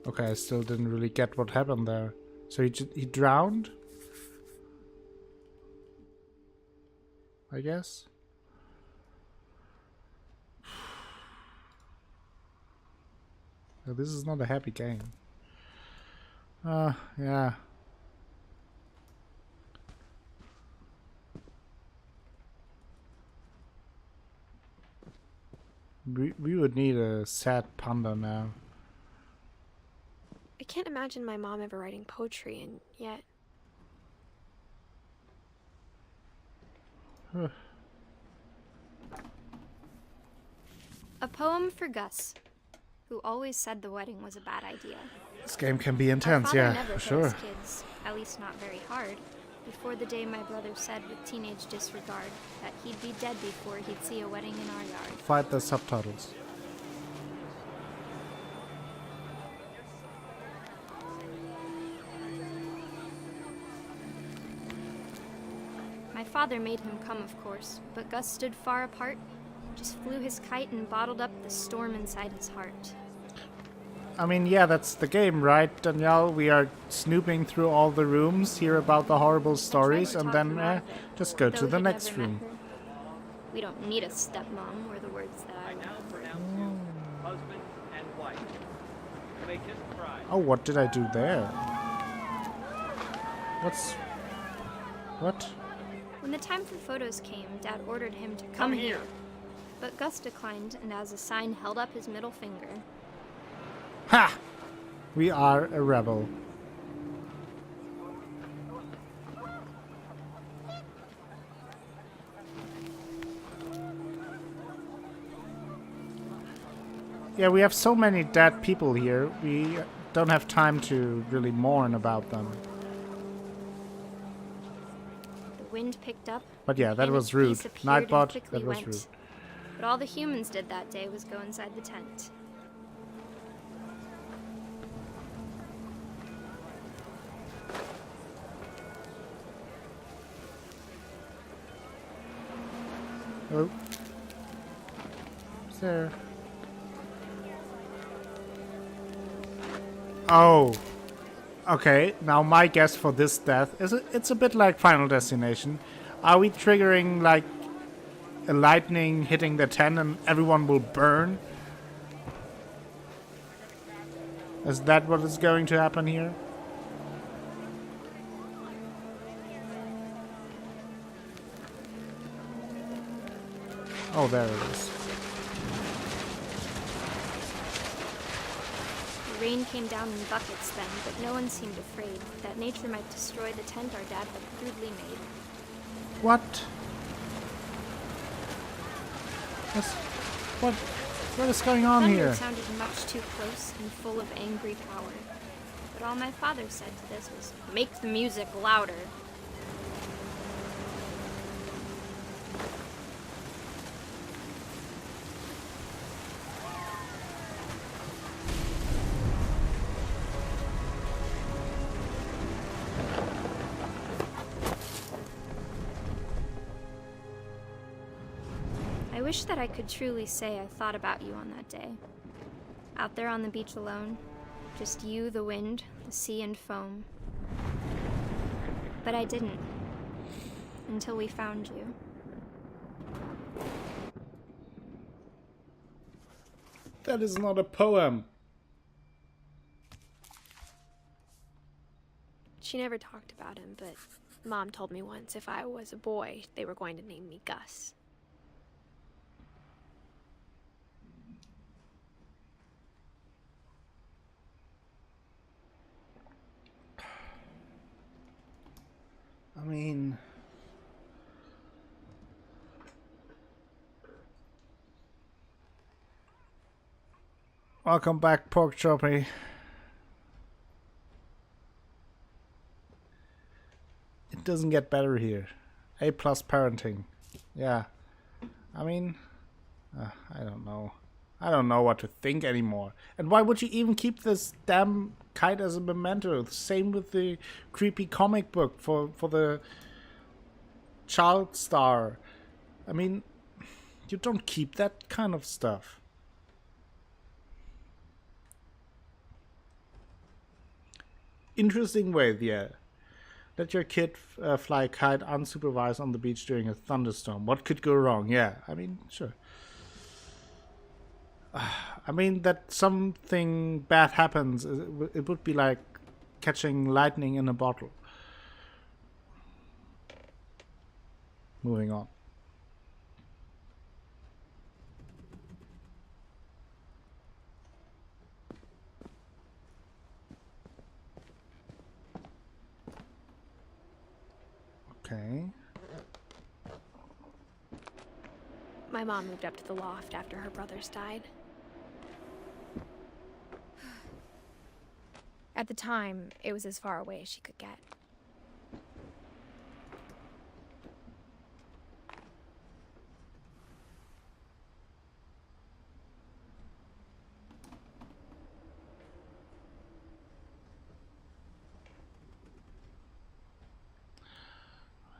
Okay, I still didn't really get what happened there. So he drowned? I guess? No, this is not a happy game. Yeah. We would need a sad panda now. I can't imagine my mom ever writing poetry, and yet... A poem for Gus, who always said the wedding was a bad idea. This game can be Our intense, father yeah, never for hit sure. his kids, at least not very hard, before the day my brother said with teenage disregard that he'd be dead before he'd see a wedding in our yard. Fight the subtitles. My father made him come, of course, but Gus stood far apart, just flew his kite and bottled up the storm inside his heart. I mean, yeah, that's the game, right, Danielle? We are snooping through all the rooms, hear about the horrible stories, and then just go to the next room. We don't need a stepmom, were the words that I now pronounce you husband and wife. To make his bride. Oh, what did I do there? What? When the time for photos came, Dad ordered him to come here. But Gus declined, and as a sign held up his middle finger. Ha! We are a rebel. Yeah, we have so many dead people here, we don't have time to really mourn about them. The wind picked up. But yeah, that was rude. Nightbot, that was rude. But all the humans did that day was go inside the tent. Oh. Who's there? Oh. Okay, now my guess for this death is it's a bit like Final Destination. Are we triggering like a lightning hitting the tent and everyone will burn? Is that what is going to happen here? Oh, there it is. The rain came down in buckets then, but no one seemed afraid that nature might destroy the tent our dad had crudely made. What? What is going on Thunder here? sounded much too close and full of angry power. But all my father said to this was, "Make the music louder." I wish that I could truly say I thought about you on that day. Out there on the beach alone, just you, the wind, the sea, and foam. But I didn't. Until we found you. That is not a poem. She never talked about him, but Mom told me once if I was a boy, they were going to name me Gus. I mean... Welcome back, Pork Choppy. It doesn't get better here. A+ parenting. Yeah. I mean... I don't know. I don't know what to think anymore. And why would you even keep this damn kite as a memento? Same with the creepy comic book for the child star. I mean, you don't keep that kind of stuff. interesting way, yeah. Let your kid fly a kite unsupervised on the beach during a thunderstorm. What could go wrong? Yeah, I mean, sure. I mean, that something bad happens, it would be like catching lightning in a bottle. Moving on. Okay. My mom moved up to the loft after her brothers died. At the time, it was as far away as she could get.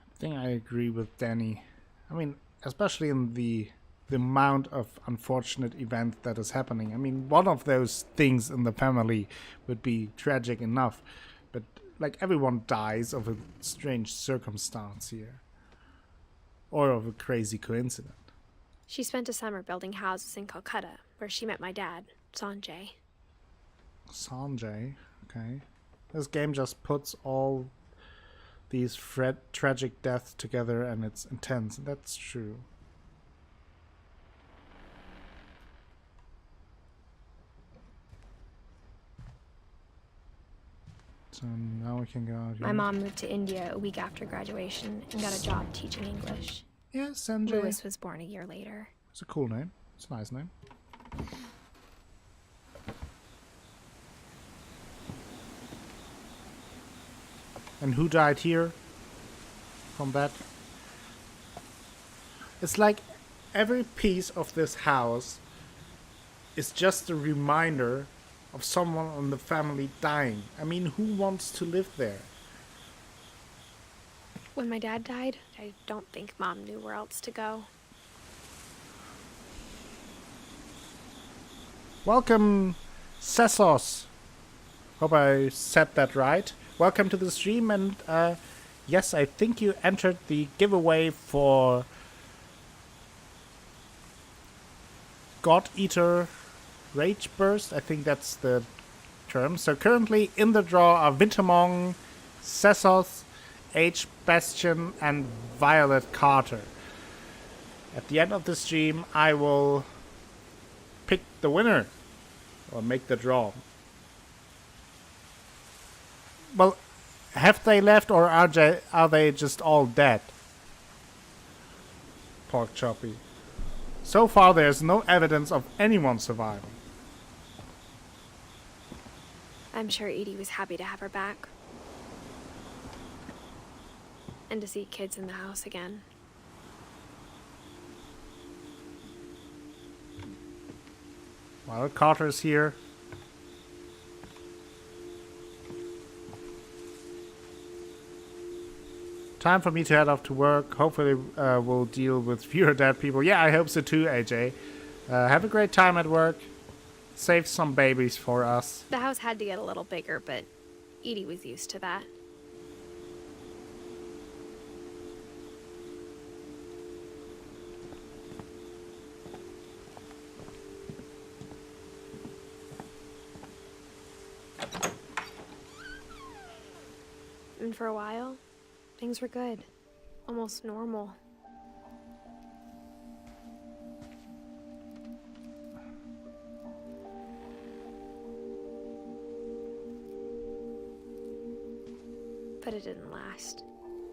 I think I agree with Danny. I mean, especially in the amount of unfortunate events that is happening. I mean, one of those things in the family would be tragic enough, but like everyone dies of a strange circumstance here, or of a crazy coincidence. She spent a summer building houses in Calcutta, where she met my dad, Sanjay. Sanjay, okay. This game just puts all these tragic deaths together, and it's intense. That's true. So now we can go out here. My mom moved to India a week after graduation and got a job teaching English. Yeah, Sanjay. Louis was born a year later. It's a cool name. It's a nice name. And who died here from that? It's like every piece of this house is just a reminder of someone in the family dying. I mean, who wants to live there? When my dad died, I don't think Mom knew where else to go. Welcome, Sesos. Hope I said that right. Welcome to the stream, and yes, I think you entered the giveaway for God Eater Rage Burst. I think that's the term. So currently in the draw are Wintermong, Sesos, H. Bastion, and Violet Carter. At the end of the stream, I will pick the winner or make the draw. Well, have they left, or are they just all dead? Pork Choppy. So far, there's no evidence of anyone surviving. I'm sure Edie was happy to have her back. And to see kids in the house again. Well, Carter's here. Time for me to head off to work. Hopefully we'll deal with fewer dead people. Yeah, I hope so too, AJ. Have a great time at work. Save some babies for us. The house had to get a little bigger, but Edie was used to that. And for a while, things were good. Almost normal. But it didn't last.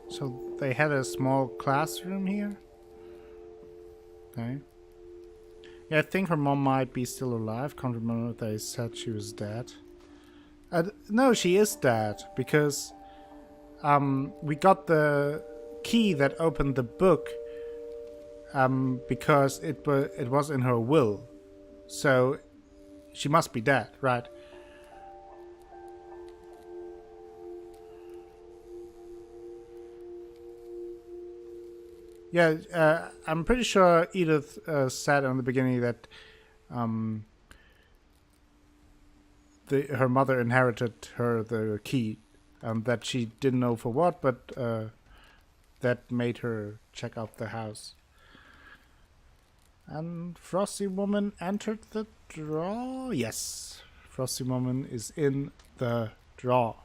So they had a small classroom here? Okay. Yeah, I think her mom might be still alive. Can't remember if they said she was dead. No, she is dead, because we got the key that opened the book because it was in her will. So she must be dead, right? Yeah, I'm pretty sure Edith said in the beginning that her mother inherited her the key, and that she didn't know for what, but that made her check out the house. And Frosty Woman entered the drawer. Yes, Frosty Woman is in the drawer.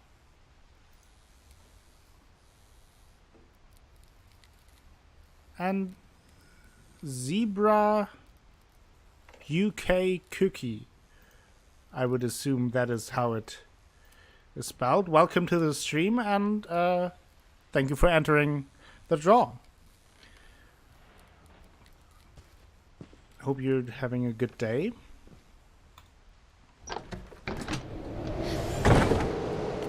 And Zebra UK Cookie. I would assume that is how it is spelled. Welcome to the stream, and thank you for entering the draw. Hope you're having a good day. The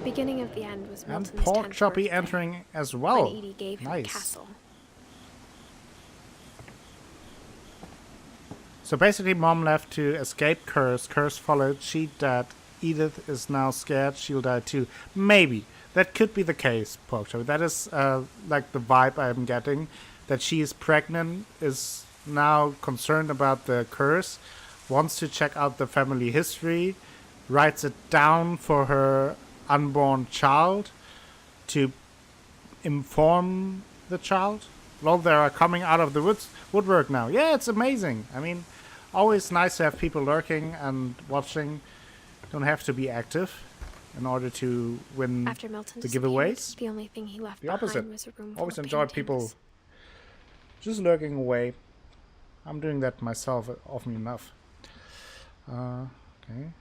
beginning of the end was And Milton's Pork 10th Choppy birthday, entering as well. when Edie gave him a Nice. castle. So basically, Mom left to escape Curse. Curse followed. She died. Edith is now scared. She'll die too. Maybe. That could be the case, Pork Choppy. That is like the vibe I'm getting. That she is pregnant, is now concerned about the curse, wants to check out the family history, writes it down for her unborn child to inform the child. Well, they are coming out of the woodwork now. Yeah, it's amazing. I mean, always nice to have people lurking and watching. Don't have to be active in order to win After Milton the disappeared, giveaways. the only thing he left The opposite. behind was a room full Always of enjoyed people paintings. just lurking away. I'm doing that myself often enough. Okay.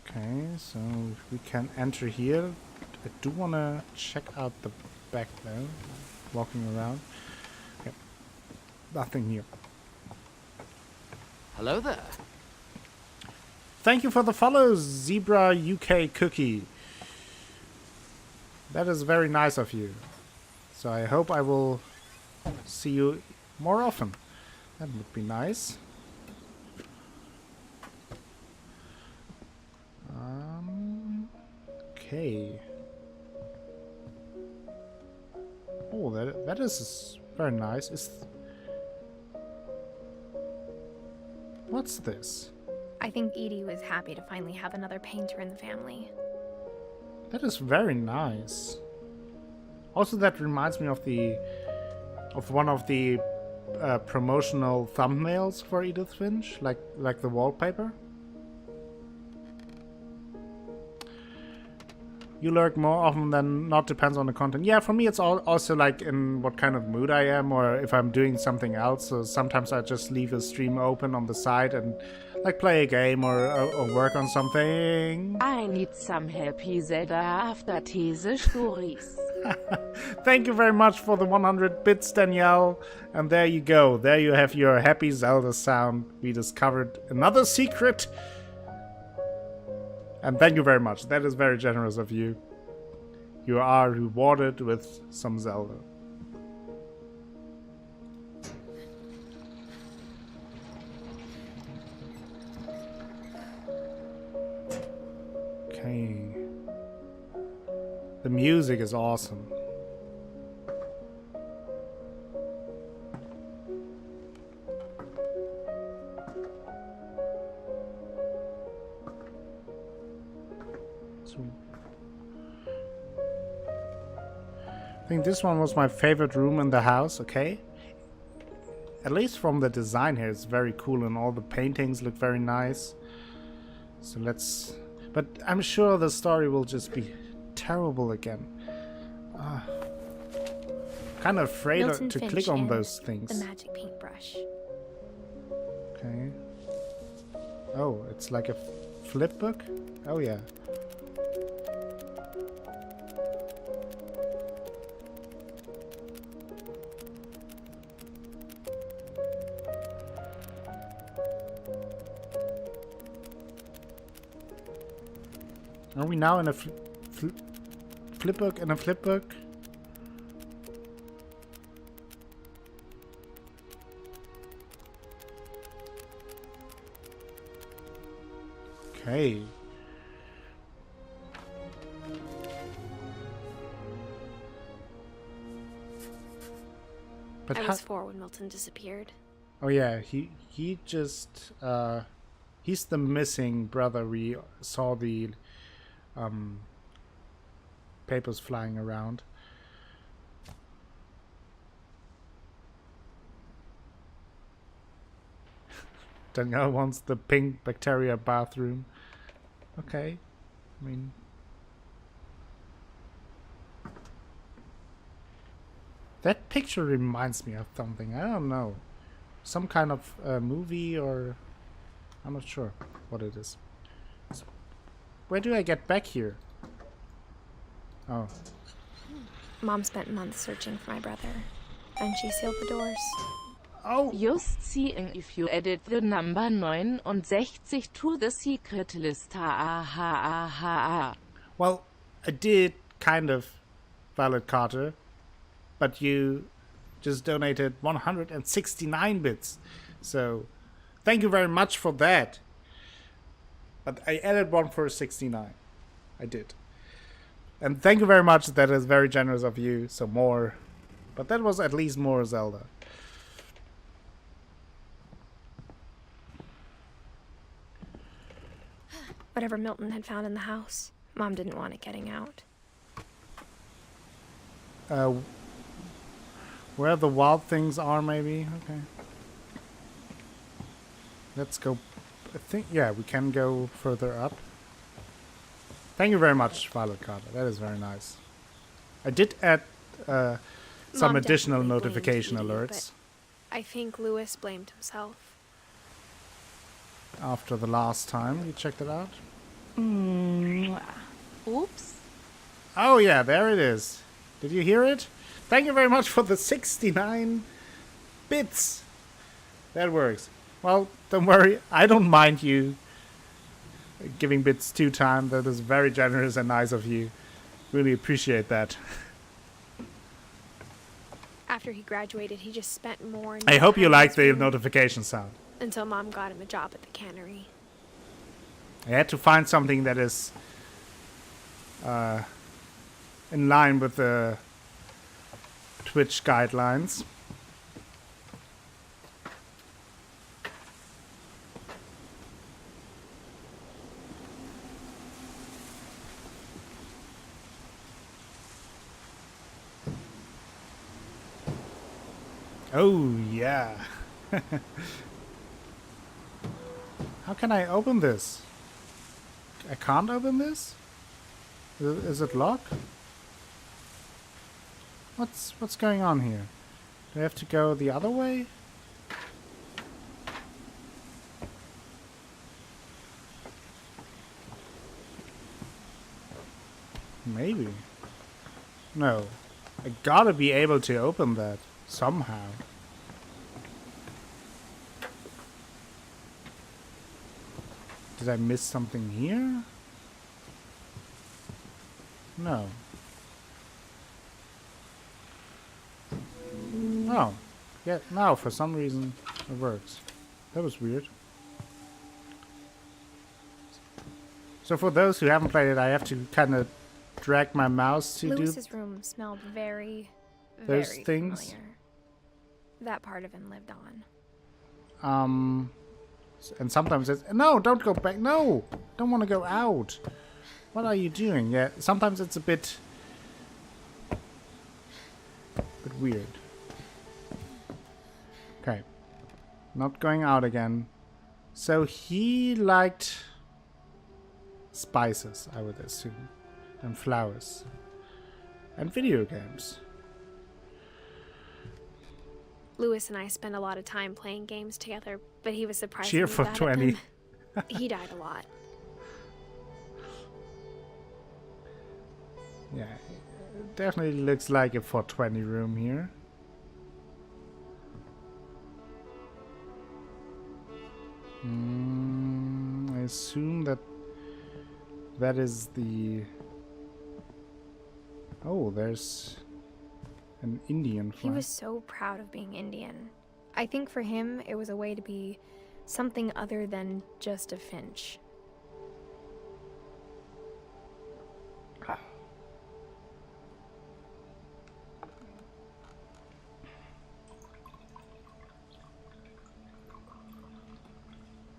Okay, so we can enter here. I do want to check out the back though. Walking around. Okay. Nothing here. Hello there. Thank you for the follow, Zebra UK Cookie. That is very nice of you. So I hope I will see you more often. That would be nice. Okay. Oh, that is very nice. What's this? I think Edie was happy to finally have another painter in the family. That is very nice. Also, that reminds me of one of the promotional thumbnails for Edith Finch, like the wallpaper. You lurk more often than not, depends on the content. Yeah, for me it's also like in what kind of mood I am, or if I'm doing something else. So sometimes I just leave a stream open on the side and like play a game or work on something. I need some happy Zelda after these stories. Thank you very much for the 100 bits, Danielle. And there you go. There you have your happy Zelda sound. We discovered another secret. And thank you very much. That is very generous of you. You are rewarded with some Zelda. Okay. The music is awesome. I think this one was my favorite room in the house, okay? At least from the design here, it's very cool and all the paintings look very nice. So let's... But I'm sure the story will just be terrible again. Kind of afraid Milton to Finch click on and those things. The magic paintbrush. Okay. Oh, it's like a flip book? Oh yeah. Are we now in a flip book and a flip book? Okay. But I was 4 when Milton disappeared. Oh yeah, he just he's the missing brother. We saw the papers flying around. Danielle wants the pink bacteria bathroom. Okay, I mean. That picture reminds me of something. I don't know. Some kind of movie or... I'm not sure what it is. So, where do I get back here? Oh. Mom spent months searching for my brother. Then she sealed the doors. Oh! Just seeing if you edit the number 69 to the secret list. Ha. Well, I did kind of, Violet Carter. But you just donated 169 bits. So, thank you very much for that. But I added one for 69. I did. And thank you very much. That is very generous of you. So more. But that was at least more Zelda. Whatever Milton had found in the house, Mom didn't want it getting out. Where the wild things are, maybe? Okay. Let's go. I think, yeah, we can go further up. Thank you very much, Violet Carter. That is very nice. I did add some Mom additional definitely blamed notification Edie, alerts but I think Lewis blamed himself. after the last time. You checked it out? Oops. Oh, yeah, there it is. Did you hear it? Thank you very much for the 69 bits. That works. Well, don't worry. I don't mind you giving bits 2 times. That is very generous and nice of you. Really appreciate that. After he graduated, he just spent more and I more hope you time in like his the room notification sound. until Mom got him a job at the cannery. I had to find something that is in line with the Twitch guidelines. Oh, yeah. How can I open this? I can't open this? Is it locked? What's going on here? Do I have to go the other way? Maybe. No. I gotta be able to open that somehow. Did I miss something here? No. Oh. Yeah, now for some reason it works. That was weird. So for those who haven't played it, I have to kind of drag my mouse to Lewis's room smelled very, those very things. familiar. That part of him lived on. And sometimes it's... No, don't go back. No! Don't want to go out. What are you doing? Yeah, sometimes it's a bit weird. Okay. Not going out again. So he liked spices, I would assume. And flowers. And video games. Lewis and I spent a lot of time playing games together, but he was surprised. Cheer for 20. He died a lot. Yeah, it definitely looks like a 420 room here. I assume that is the... Oh, there's an Indian flag. He was so proud of being Indian. I think for him, it was a way to be something other than just a Finch.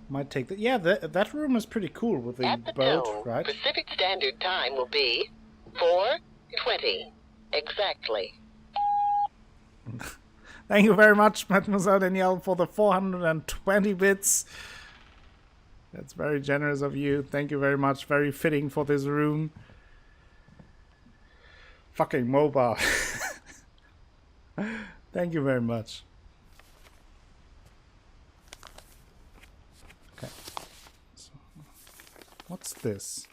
Might take that. Yeah, that room is pretty cool with the At the boat, tone, right? Pacific Standard Time will be 4:20 exactly. Thank you very much, Mademoiselle Danielle, for the 420 bits. That's very generous of you. Thank you very much. Very fitting for this room. Fucking mobile. Thank you very much. Okay. So, what's this?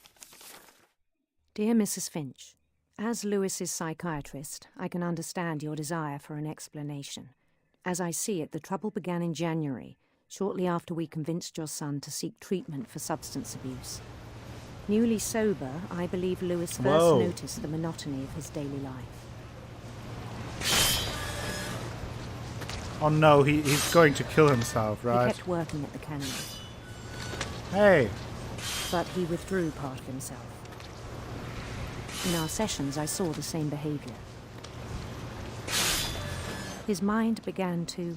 Dear Mrs. Finch, as Lewis's psychiatrist, I can understand your desire for an explanation. As I see it, the trouble began in January, shortly after we convinced your son to seek treatment for substance abuse. Newly sober, I believe Lewis first noticed the monotony of his daily life. Oh no, he's going to kill himself, right? He kept working at the cannery. Hey! But he withdrew part of himself. In our sessions, I saw the same behavior. His mind began to...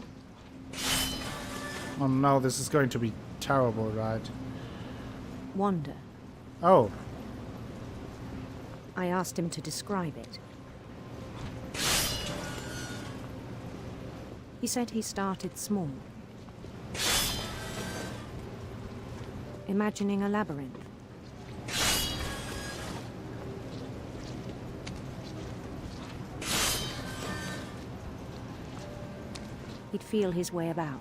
Oh no, this is going to be terrible, right? wander. Oh. I asked him to describe it. He said he started small, imagining a labyrinth. He'd feel his way about.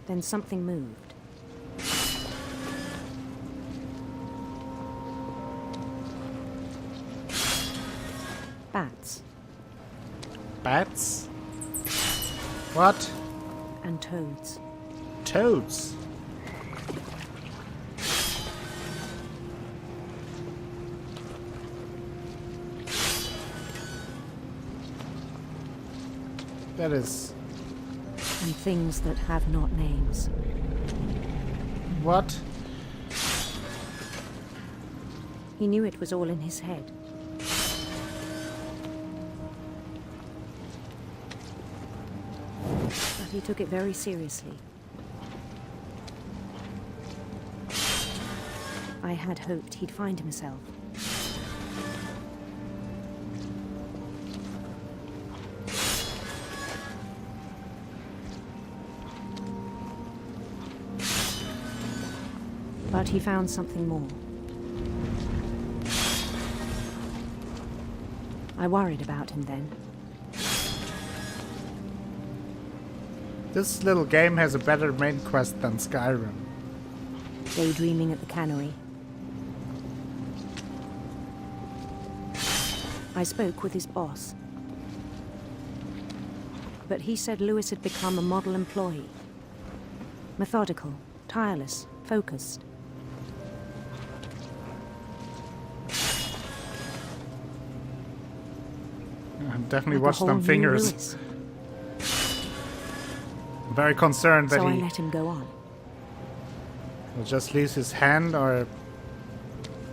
Then something moved. Bats. Bats? What? And toads. Toads? That is... And things that have not names. What? He knew it was all in his head. But he took it very seriously. I had hoped he'd find himself. But he found something more. I worried about him then. This little game has a better main quest than Skyrim. Daydreaming at the cannery. I spoke with his boss. But he said Lewis had become a model employee. Methodical, tireless, focused. Definitely Like watch them fingers. I'm very concerned that so I he let him go on. will just lose his hand, or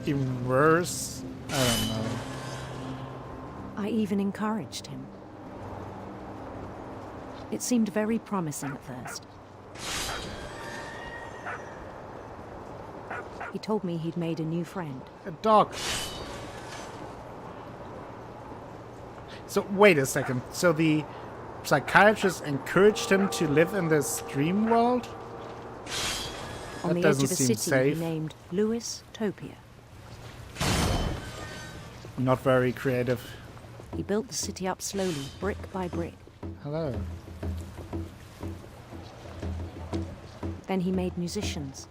even worse. I don't know. I even encouraged him. It seemed very promising at first. He told me he'd made a new friend. A dog. So wait a second. So the psychiatrist encouraged him to live in this dream world? On That the edge doesn't of a seem city safe. he named Lewis Topia. Not very creative. He built the city up slowly, brick by brick. Hello. Then he made musicians.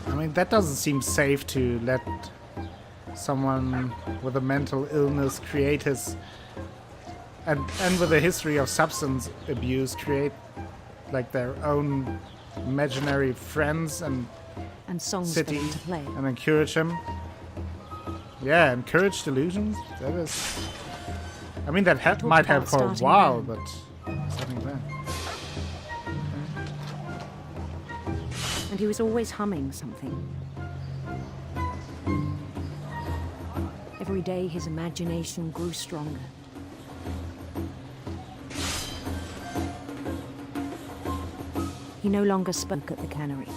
I mean, that doesn't seem safe to let someone with a mental illness create his... And with a history of substance abuse, create like their own imaginary friends and And songs city for him to play. and encourage him. Yeah, encourage delusions. That is... I mean, that talked might help about for a starting while, a band. but starting that. And he was always humming something. Every day his imagination grew stronger. He no longer spoke at the cannery.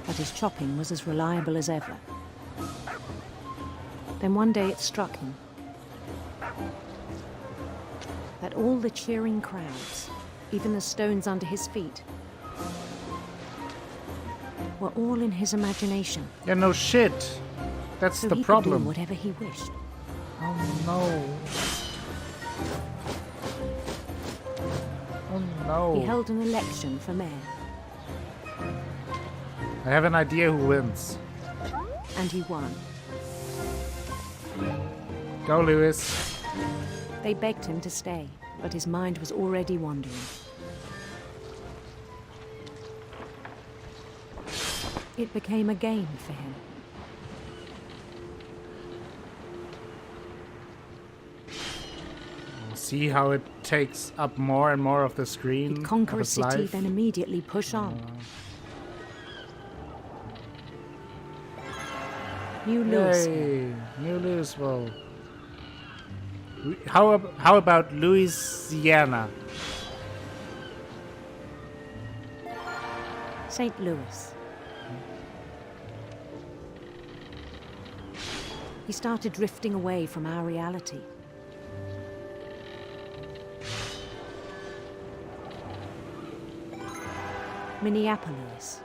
But his chopping was as reliable as ever. Then one day it struck him that all the cheering crowds, even the stones under his feet, were all in his imagination. Yeah, no shit. That's So the he problem. could do whatever he wished. Oh no. Oh no. He held an election for mayor, I have an idea who wins. and he won. Go, Lewis. They begged him to stay, but his mind was already wandering. It became a game for him. See how it takes up more and more of the screen. He'd conquer of a his city, life. then immediately push on. New Louis. Yay, New Louisville. How about Louisiana? St. Louis. He started drifting away from our reality. Minneapolis.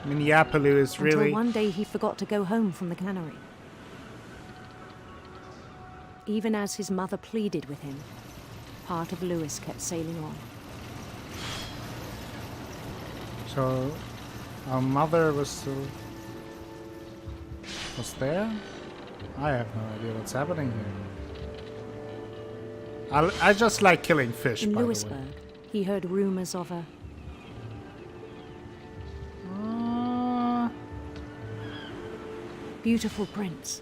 Minneapolis, really? Until one day he forgot to go home from the cannery. Even as his mother pleaded with him, part of Louis kept sailing on. So, our mother was there? I have no idea what's happening here. I just like killing fish, In by Louisburg, the way. he heard rumors of a beautiful prince.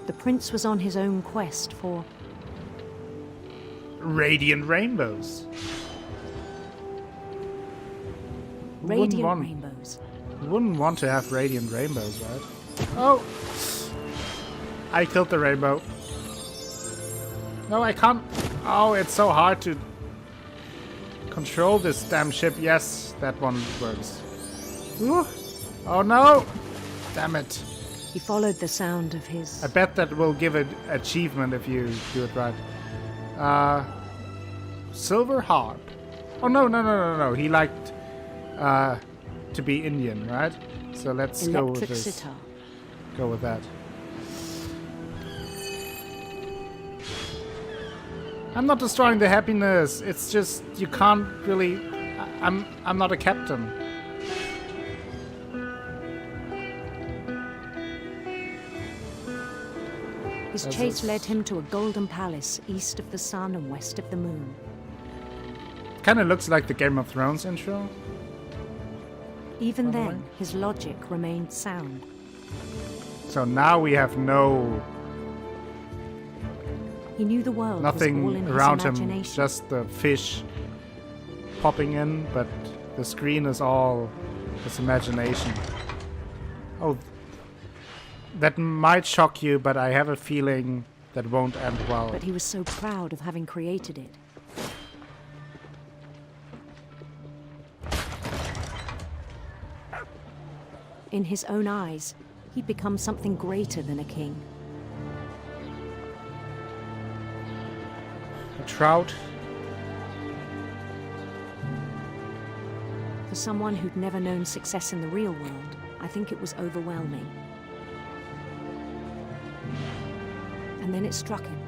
The prince was on his own quest for Radiant rainbows. radiant want- rainbows. You wouldn't want to have radiant rainbows, right? Oh! I killed the rainbow. No, I can't. Oh, it's so hard to control this damn ship. Yes, that one works. Ooh. Oh no! Damn it. He followed the sound of his I bet that will give an achievement if you do it right. Silver harp. Oh no. He liked to be Indian, right? So let's go with electric this. sitar. Go with that. I'm not destroying the happiness. It's just you can't really. I'm not a captain. His As chase is- led him to a golden palace east of the sun and west of the moon. Kind of looks like the Game of Thrones intro. Even By the then, way. his logic remained sound. So now we have He knew the world was all nothing in around his him, imagination. just the fish popping in, but the screen is all his imagination. Oh, that might shock you, but I have a feeling that won't end well. But he was so proud of having created it. In his own eyes, he'd become something greater than a king. A trout. For someone who'd never known success in the real world, I think it was overwhelming. And then it struck him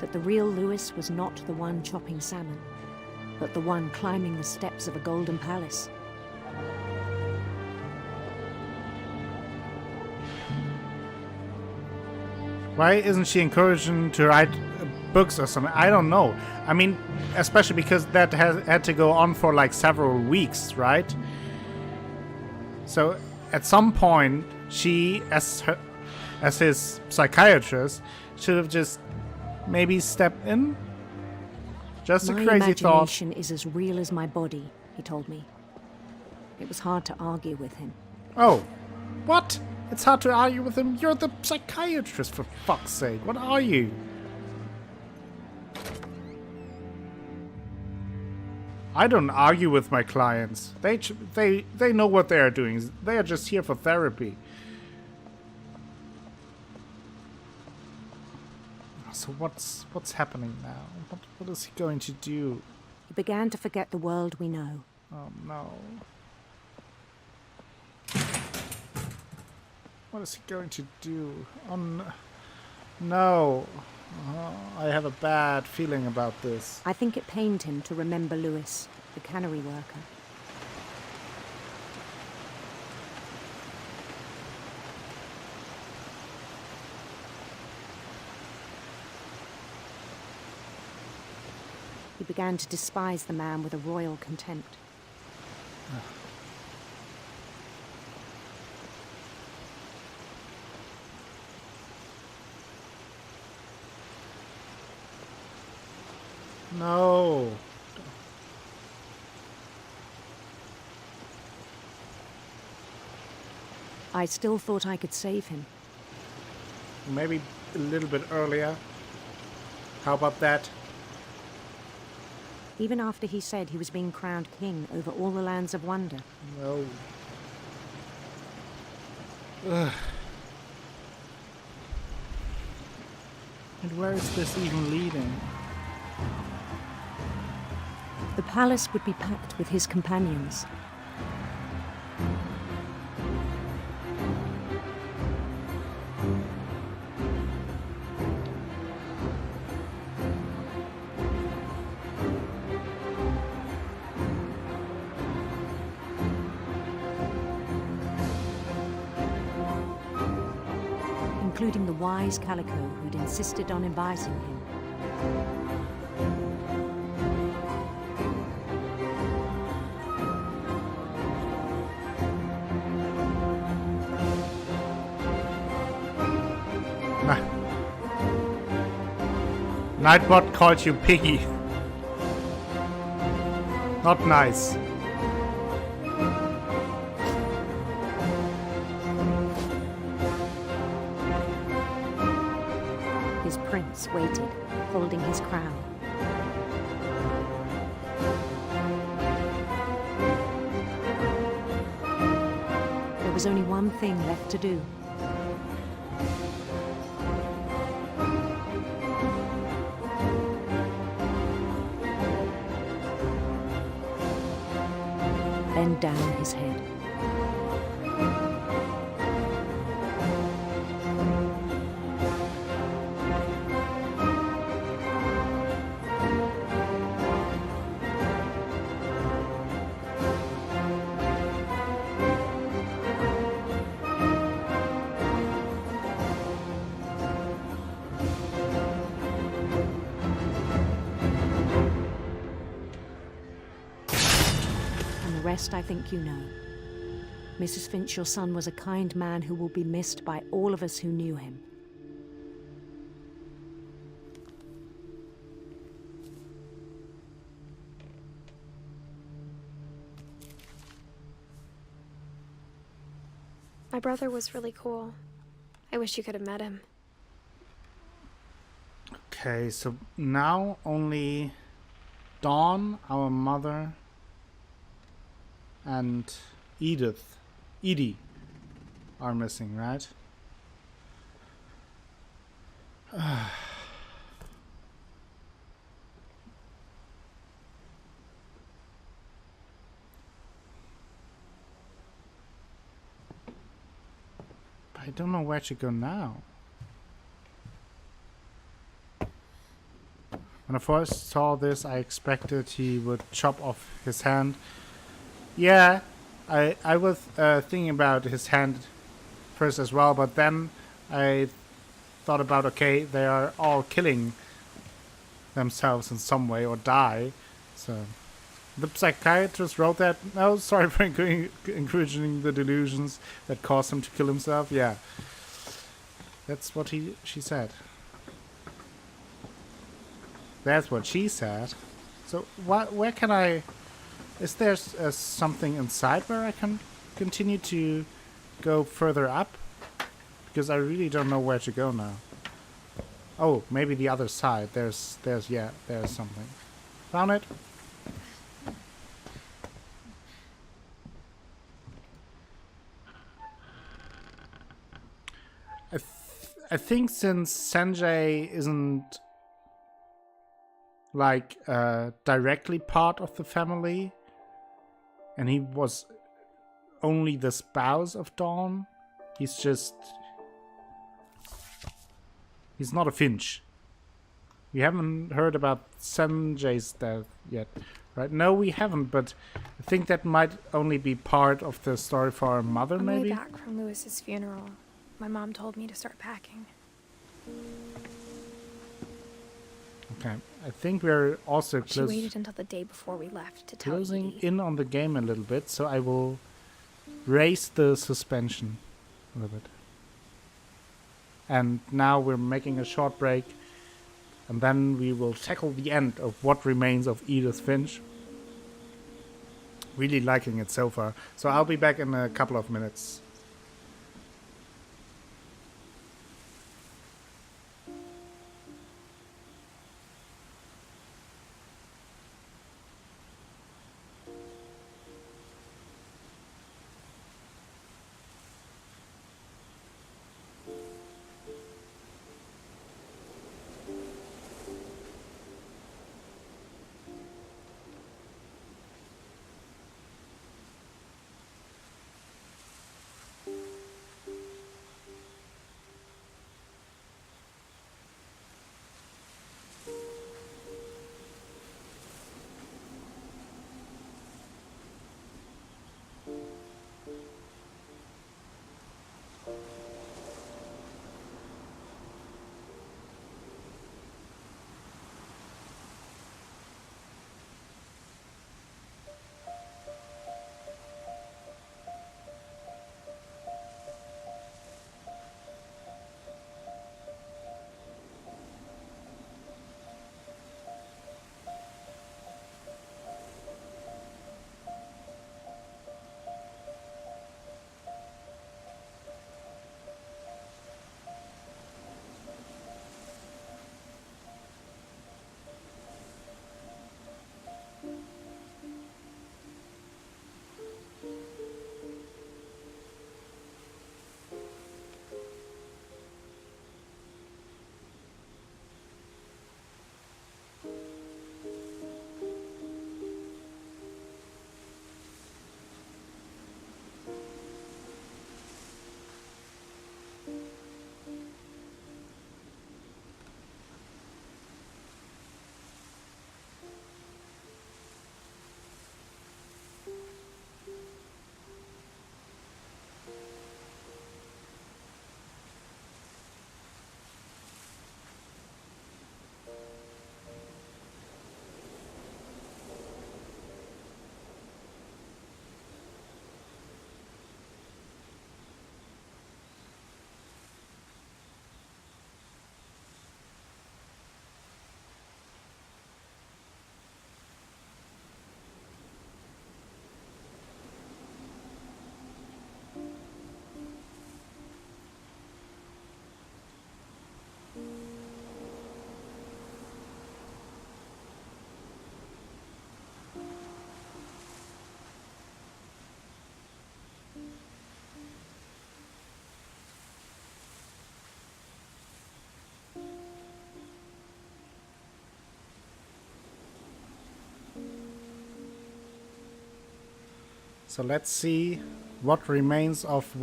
that the real Louis was not the one chopping salmon, but the one climbing the steps of a golden palace. Why isn't she encouraging to write books or something? I don't know. I mean, especially because that had to go on for like several weeks, right? So at some point, she, as his psychiatrist, should have just maybe stepped in. Just a My crazy thought. imagination is as real as my body, he told me. It was hard to argue with him. Oh, what? It's hard to argue with him? You're the psychiatrist, for fuck's sake. What are you? I don't argue with my clients. They know what they are doing. They are just here for therapy. So what's happening now? What is he going to do? He began to forget the world we know. Oh no. What is he going to do? No. Oh, I have a bad feeling about this. I think it pained him to remember Lewis, the cannery worker. He began to despise the man with a royal contempt. No. I still thought I could save him. Maybe a little bit earlier. How about that? Even after he said he was being crowned king over all the lands of wonder. No. Ugh. And where is this even leading? The palace would be packed with his companions. Including the wise Calico who'd insisted on inviting him. Nightbot called you piggy. Not nice. His prince waited, holding his crown. There was only one thing left to do. Bend down his head. Rest I think you know. Mrs. Finch, your son was a kind man who will be missed by all of us who knew him. My brother was really cool. I wish you could have met him. Okay, so now only Dawn, our mother, and Edie are missing, right? I don't know where to go now. When I first saw this, I expected he would chop off his hand. Yeah, I was thinking about his hand first as well, but then I thought about, okay, they are all killing themselves in some way or die. So the psychiatrist wrote that. No, sorry for encouraging the delusions that caused him to kill himself. Yeah, that's what she said. That's what she said. So where can I Is there something inside where I can continue to go further up? Because I really don't know where to go now. Oh, maybe the other side. There's something. Found it? I think since Sanjay isn't like directly part of the family, and he was only the spouse of Dawn, he's not a Finch. We haven't heard about Sanjay's death yet, right? No, we haven't, but I think that might only be part of the story for our mother, On the maybe? way back from Lewis's funeral, my mom told me to start packing. Okay, I think we're also She waited until the day before we left to tell closing Edie. in on the game a little bit, so I will raise the suspension a little bit. And now we're making a short break, and then we will tackle the end of What Remains of Edith Finch. Really liking it so far. So I'll be back in a couple of minutes. So let's see what remains of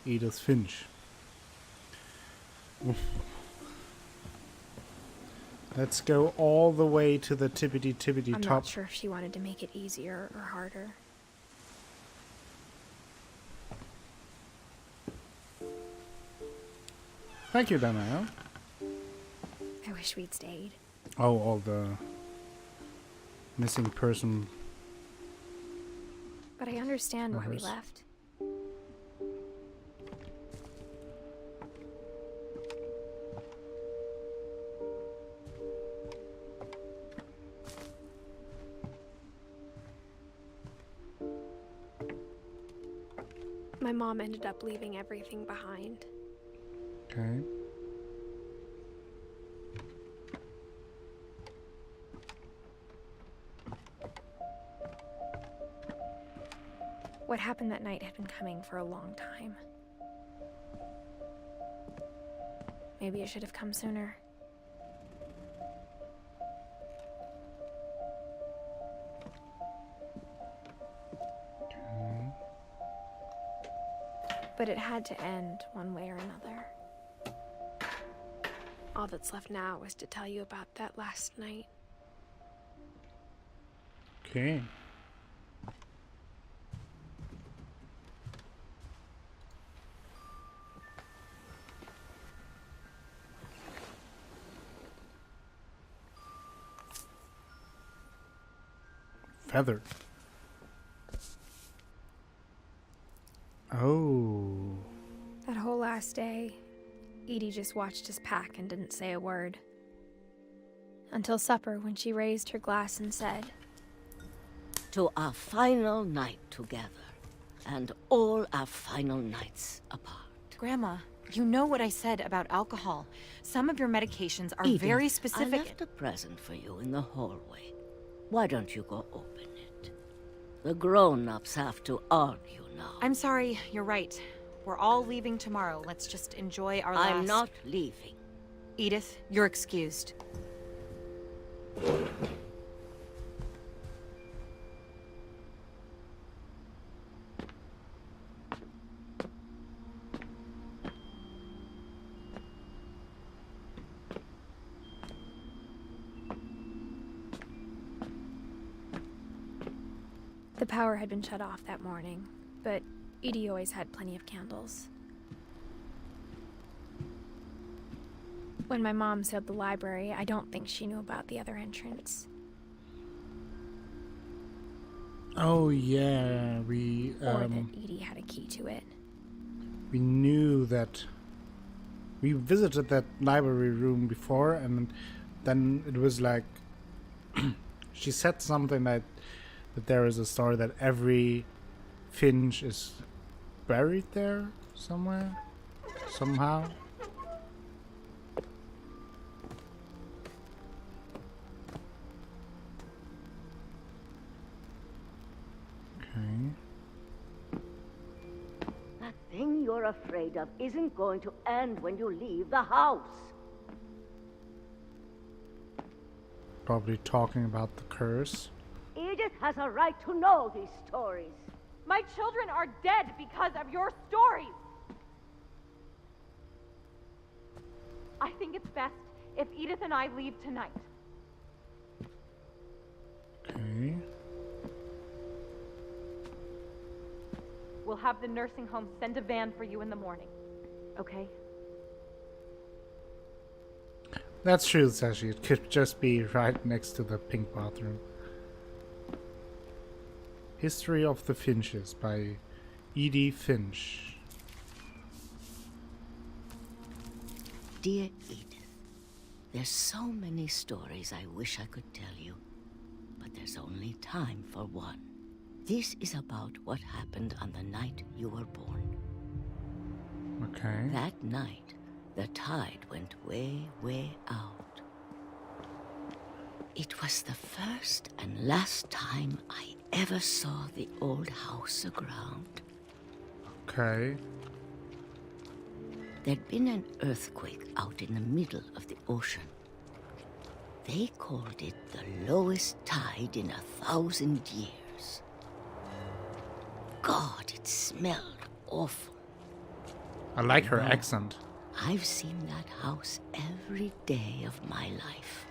Edith Finch. Oof. Let's go all the way to the tippity I'm top. not sure if she wanted to make it easier or harder. Thank you, Danielle. I wish we'd stayed. Oh, all the missing person. But I understand why we Numbers. left. My mom ended up leaving everything behind. Okay. What happened that night had been coming for a long time. Maybe it should have come sooner. Okay. But it had to end one way or another. All that's left now is to tell you about that last night. Okay. Feather. Oh. That whole last day, Edie just watched us pack and didn't say a word. Until supper, when she raised her glass and said, "To our final night together, and all our final nights apart." Grandma, you know what I said about alcohol. Some of your medications are Edith, very I specific. left a present for you in the hallway. Why don't you go open it? The grown-ups have to argue now. I'm sorry, you're right. We're all leaving tomorrow. Let's just enjoy our last... I'm not leaving. Edith, you're excused. the power had been shut off that morning, but Edie always had plenty of candles. When my mom sealed the library, I don't think she knew about the other entrance. Oh yeah, we Or that Edie had a key to it. we knew that we visited that library room before, and then it was like she said something like that there is a story that every Finch is buried there somewhere, somehow. Okay. That thing you're afraid of isn't going to end when you leave the house. Probably talking about the curse. Edith has a right to know these stories. My children are dead because of your stories. I think it's best if Edith and I leave tonight. Okay. We'll have the nursing home send a van for you in the morning. Okay? That's true, Sashi. It could just be right next to the pink bathroom. History of the Finches by Edith Finch. Dear Edith, there's so many stories I wish I could tell you, but there's only time for one. This is about what happened on the night you were born. Okay. That night, the tide went way, way out. It was the first and last time I ever saw the old house aground. Okay. There'd been an earthquake out in the middle of the ocean. They called it the lowest tide in 1,000 years. God, it smelled awful. I like her accent. I've seen that house every day of my life.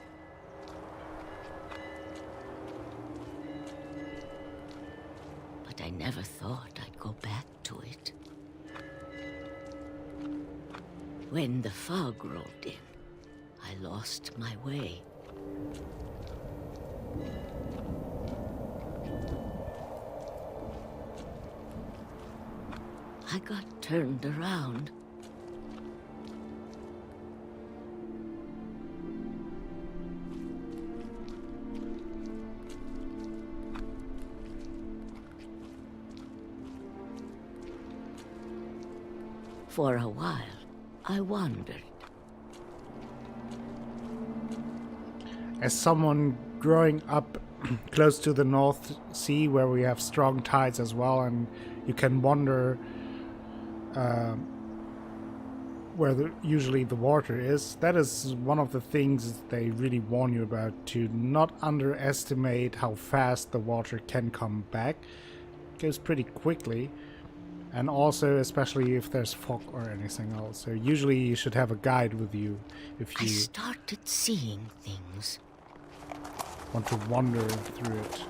But I never thought I'd go back to it. When the fog rolled in, I lost my way. I got turned around. For a while, I wondered. As someone growing up close to the North Sea, where we have strong tides as well, and you can wonder where usually the water is, that is one of the things they really warn you about, to not underestimate how fast the water can come back. It goes pretty quickly, and also especially if there's fog or anything else. So usually you should have a guide with you if I you started seeing things. want to wander through it.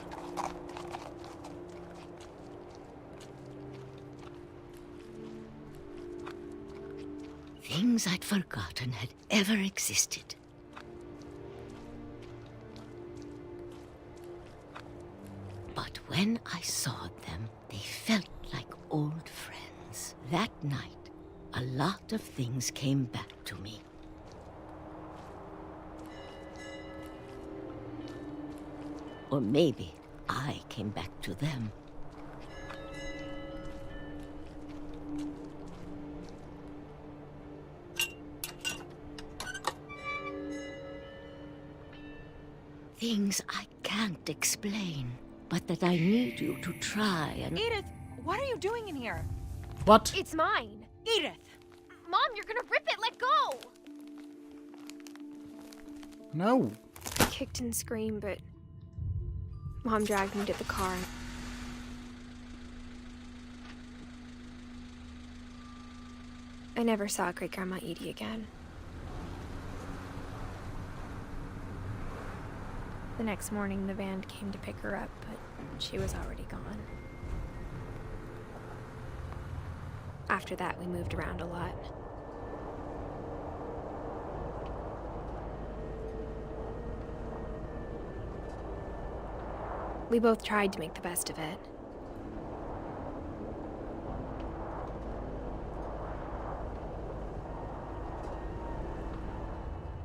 Things I'd forgotten had ever existed. But when I saw them, they felt like old friends. That night, a lot of things came back to me. Or maybe I came back to them. Things I can't explain, but that I need you to try and... Edith, what are you doing in here? What? It's mine. Edith! Mom, you're gonna rip it. Let go. No. I kicked and screamed, but Mom dragged me to the car. I never saw Great Grandma Edie again. The next morning, the van came to pick her up, but she was already gone. After that, we moved around a lot. We both tried to make the best of it.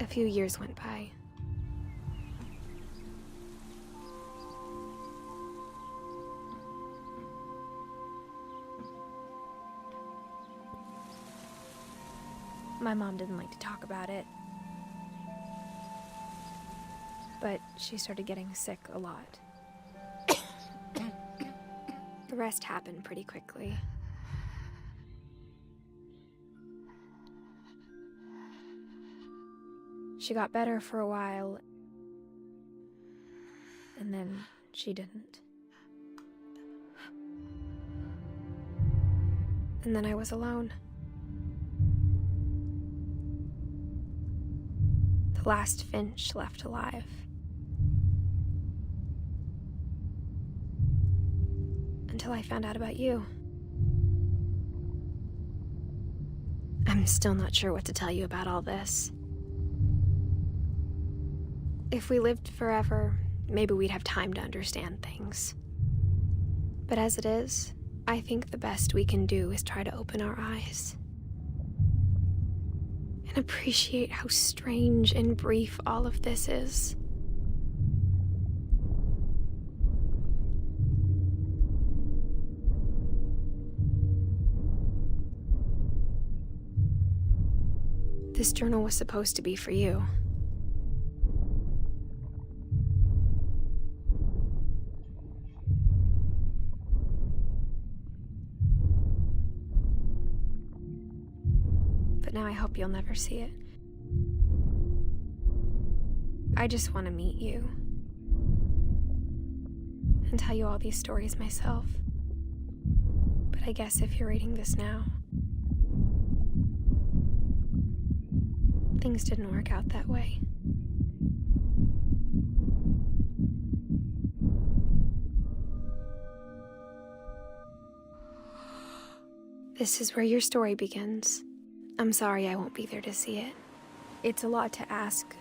A few years went by. My mom didn't like to talk about it, but she started getting sick a lot. The rest happened pretty quickly. She got better for a while, and then she didn't. And then I was alone. The last Finch left alive. Until I found out about you. I'm still not sure what to tell you about all this. If we lived forever, maybe we'd have time to understand things. But as it is, I think the best we can do is try to open our eyes. And appreciate how strange and brief all of this is. This journal was supposed to be for you. But now I hope you'll never see it. I just want to meet you. And tell you all these stories myself. But I guess if you're reading this now, things didn't work out that way. This is where your story begins. I'm sorry I won't be there to see it. It's a lot to ask,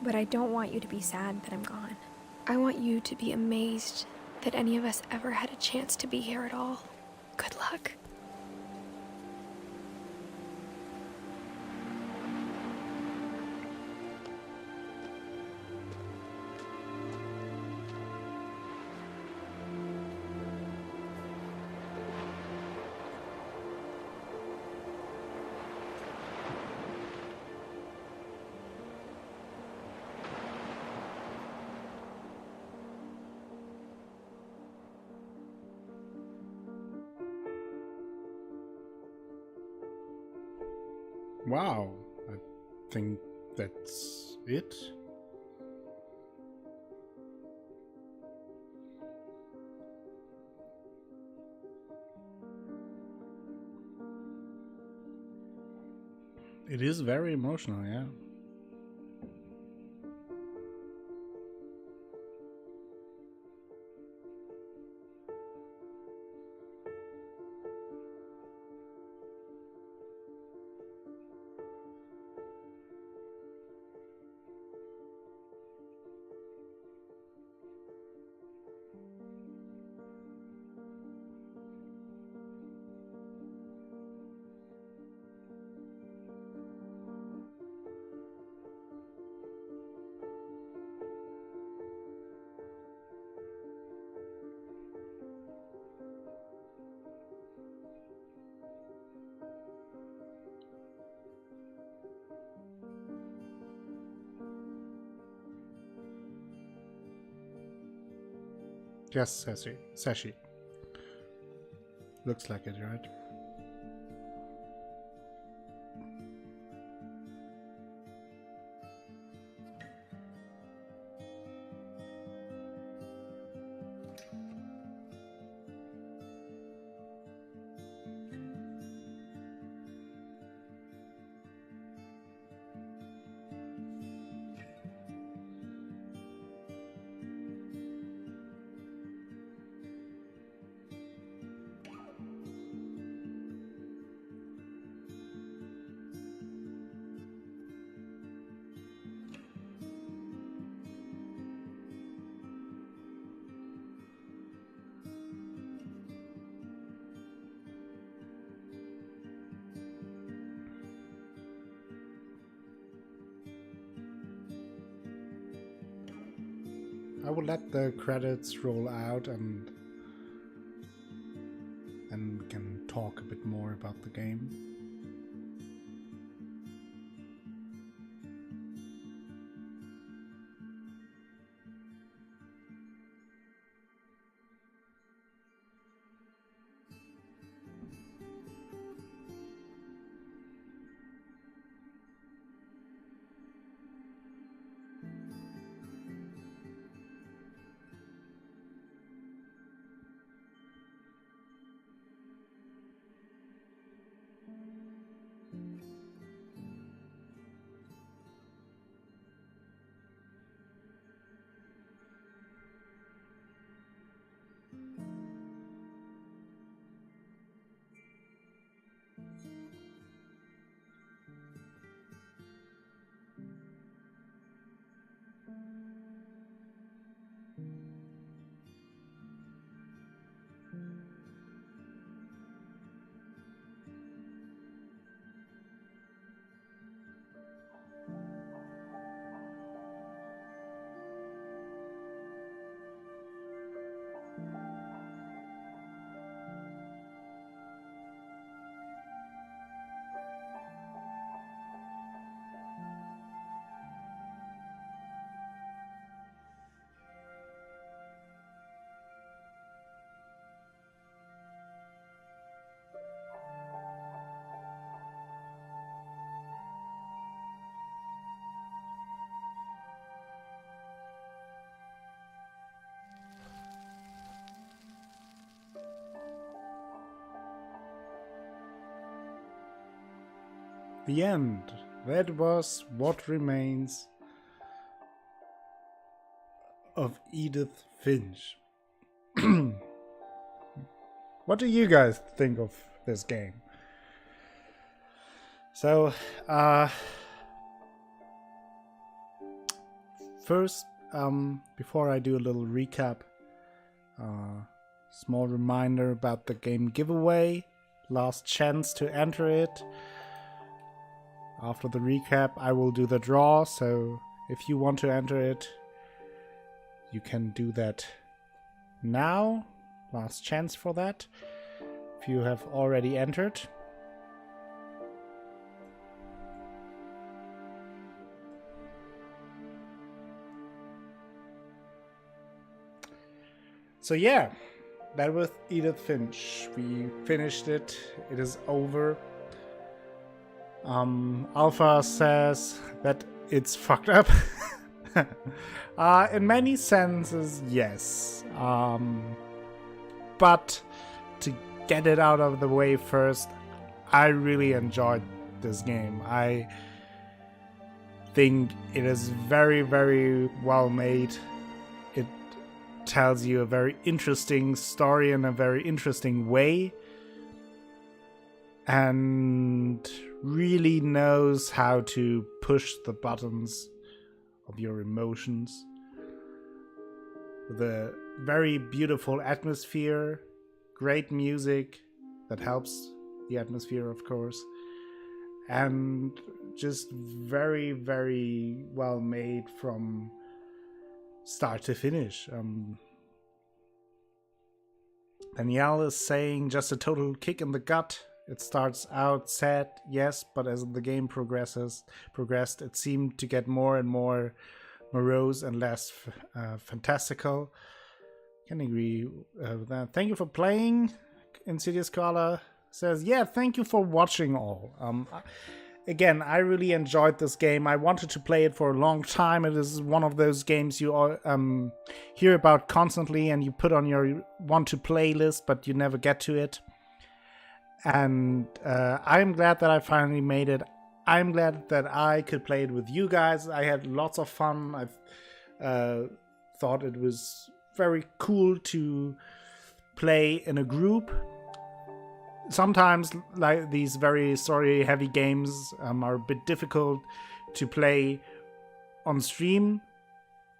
but I don't want you to be sad that I'm gone. I want you to be amazed that any of us ever had a chance to be here at all. Good luck. Wow, I think that's it. It is very emotional, yeah. Yes, Sashi. Looks like it, right? I will let the credits roll out and we can talk a bit more about the game. The end. That was What Remains of Edith Finch. What do you guys think of this game? So, first, before I do a little recap, small reminder about the game giveaway. Last chance to enter it. After the recap, I will do the draw, so if you want to enter it, you can do that now. Last chance for that. If you have already entered. So yeah, that was Edith Finch. We finished it. It is over. Alpha says that it's fucked up. In many senses, yes. But to get it out of the way first, I really enjoyed this game. I think it is very, very well made. It tells you a very interesting story in a very interesting way, and really knows how to push the buttons of your emotions. With a very beautiful atmosphere, great music that helps the atmosphere, of course, and just very, very well made from start to finish. Danielle is saying just a total kick in the gut. It starts out sad, yes, but as the game progressed, it seemed to get more and more morose and less fantastical. Can agree with that. Thank you for playing. Insidious Koala says, yeah, thank you for watching all. Again, I really enjoyed this game. I wanted to play it for a long time. It is one of those games you hear about constantly and you put on your want to play list, but you never get to it. And I'm glad that I finally made it. I'm glad that I could play it with you guys. I had lots of fun. I thought it was very cool to play in a group. Sometimes, like these very story-heavy games are a bit difficult to play on stream,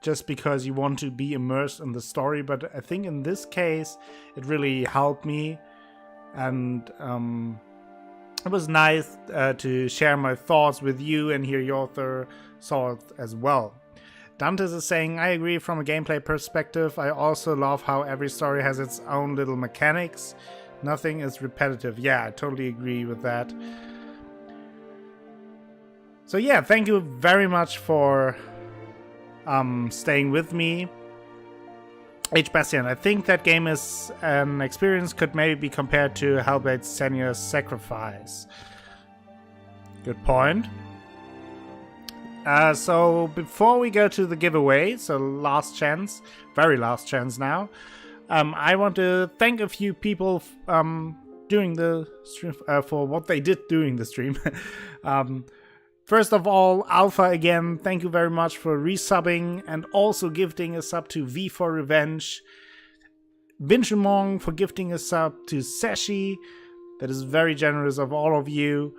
just because you want to be immersed in the story. But I think in this case, it really helped me. And it was nice to share my thoughts with you and hear your thoughts as well. Dantes is saying, I agree from a gameplay perspective. I also love how every story has its own little mechanics. Nothing is repetitive. Yeah, I totally agree with that. So yeah, thank you very much for staying with me. H. Bastian, I think that game is an experience could maybe be compared to Hellblade's Senua's Sacrifice. Good point. So before we go to the giveaway, so last chance, very last chance now, I want to thank a few people during the stream for what they did during the stream. First of all, Alpha again, thank you very much for resubbing and also gifting a sub to V for Revenge. Vinchamong for gifting a sub to Seshi. That is very generous of all of you.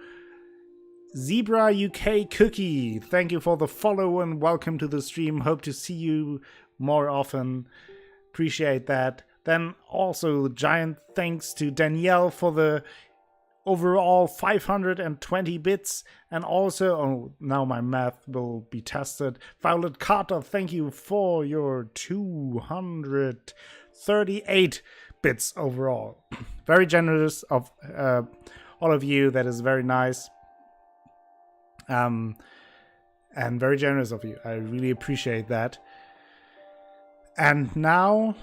Zebra UK Cookie, thank you for the follow and welcome to the stream. Hope to see you more often. Appreciate that. Then also giant thanks to Danielle for the overall 520 bits, and also, oh, now my math will be tested. Violet Carter, thank you for your 238 bits overall. Very generous of all of you. That is very nice. And very generous of you. I really appreciate that. And now,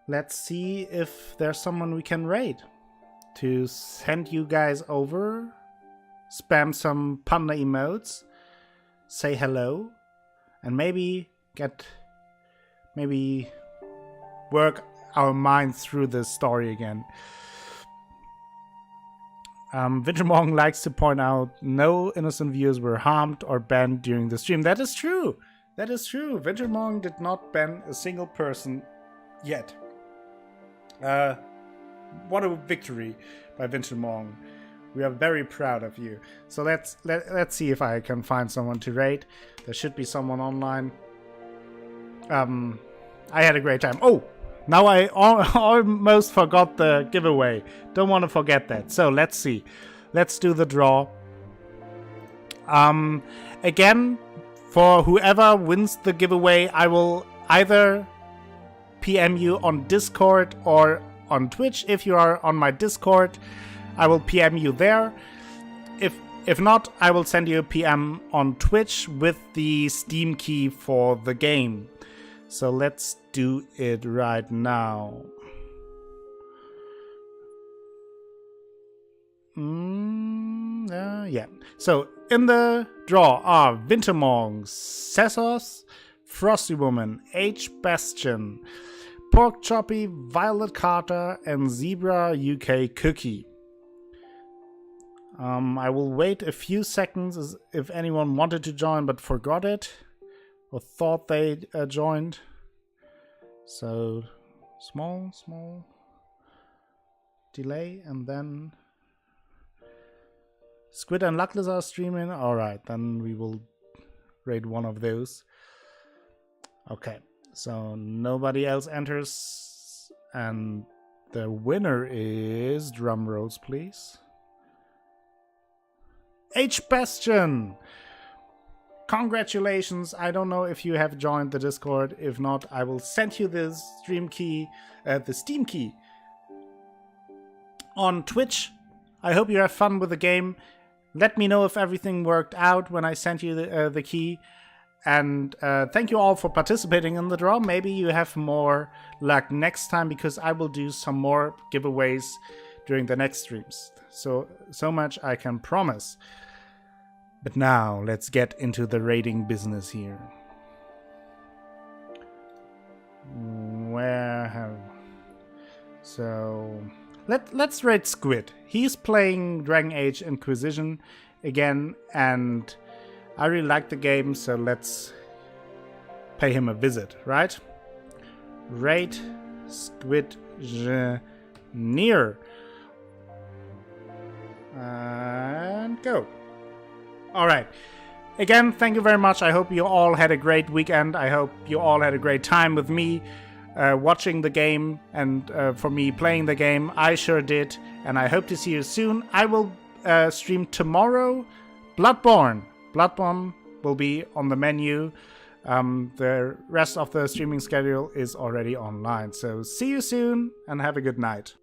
let's see if there's someone we can raid. To send you guys over, spam some panda emotes, say hello, and maybe work our minds through this story again. Vinchamong likes to point out no innocent viewers were harmed or banned during the stream. That is true. That is true. Vinchamong did not ban a single person yet. What a victory by Vinchamong. We are very proud of you. So let's see if I can find someone to raid. There should be someone online. I had a great time. Oh, now I almost forgot the giveaway. Don't want to forget that. So let's see. Let's do the draw. Again, for whoever wins the giveaway, I will either PM you on Discord or on Twitch. If you are on my Discord, I will PM you there. If not, I will send you a PM on Twitch with the Steam key for the game. So let's do it right now. Yeah. So, in the draw are Wintermorgen, Sessos, Frosty Woman, H. Bastion, Pork Choppy, Violet Carter, and Zebra UK Cookie. I will wait a few seconds if anyone wanted to join but forgot it or thought they joined. So, small delay, and then Squid and Luckless are streaming. Alright, then we will raid one of those. Okay, so nobody else enters, and the winner is, drum rolls please, H. Bastion! Congratulations! I don't know if you have joined the Discord. If not, I will send you the stream key, the Steam key on Twitch. I hope you have fun with the game. Let me know if everything worked out when I sent you the key. And thank you all for participating in the draw. Maybe you have more luck next time, because I will do some more giveaways during the next streams. So much I can promise. But now let's get into the raiding business here. So let's raid Squid. He's playing Dragon Age Inquisition again, and I really like the game, so let's pay him a visit, right? Raid Squid near. And go. Alright. Again, thank you very much. I hope you all had a great weekend. I hope you all had a great time with me watching the game, and for me playing the game. I sure did, and I hope to see you soon. I will stream tomorrow Bloodborne. Bloodborne will be on the menu. The rest of the streaming schedule is already online. So see you soon, and have a good night.